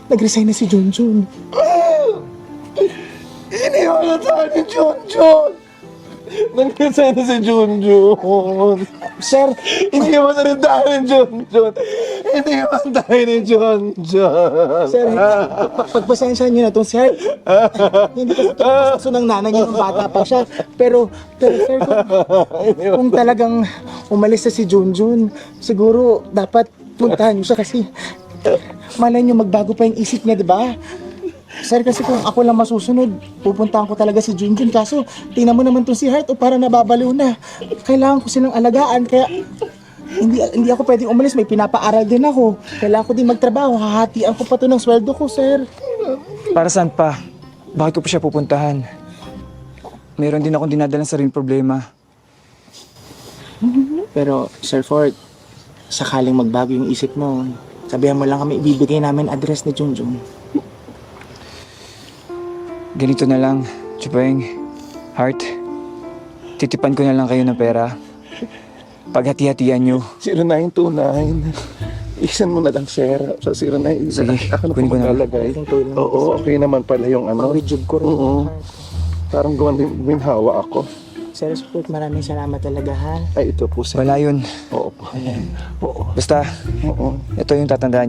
Nag-resign na si Junjun. Iniwan na tayo ni Junjun! Nag-resign na si Junjun! Sir, Iniwan na rin tayo ni Junjun! Iniwan tayo ni Junjun! sir, pagpasensya niyo na itong sir. Hindi kasi kaso ng nanay niyo nung bata pa siya. Pero sir, kung talagang umalis na si Junjun, siguro dapat puntahan niyo siya kasi malay niyo magbago pa yung isip niya, di ba? Sir, kasi kung ako lang masusunod, pupuntahan ko talaga si Junjun. Kaso, tingnan mo naman to si Heart o para nababaliw na. Kailangan ko silang alagaan, kaya hindi ako pwedeng umalis. May pinapaaral din ako. Kailangan ko din magtrabaho. Hahatian ko pa to ng sweldo ko, sir. Para saan pa? Bakit ko pa siya pupuntahan? Meron din akong dinadalang sariling problema. Pero, Sir Ford, sakaling magbago yung isip mo, sabihan mo lang kami, ibibigay namin address ni Junjun. Ganito na lang, Chupeng, Heart. Titipan ko na lang kayo ng pera. Paghati-hatian nyo. 0929. Isan mo na lang, sir. Sa 09. Sige, Ako na kunin po ko na. maglalagay. Ang tulong. Oo, okay naman pala yung ano. Pag-rejuve ko rin. Oo. Parang guminhawa ako. Sir Ford, maraming salamat talaga, ha? Ay, ito po, sir. Wala yun. Oo po. Oo. Basta, Oo. ito yung tatandaan nyo.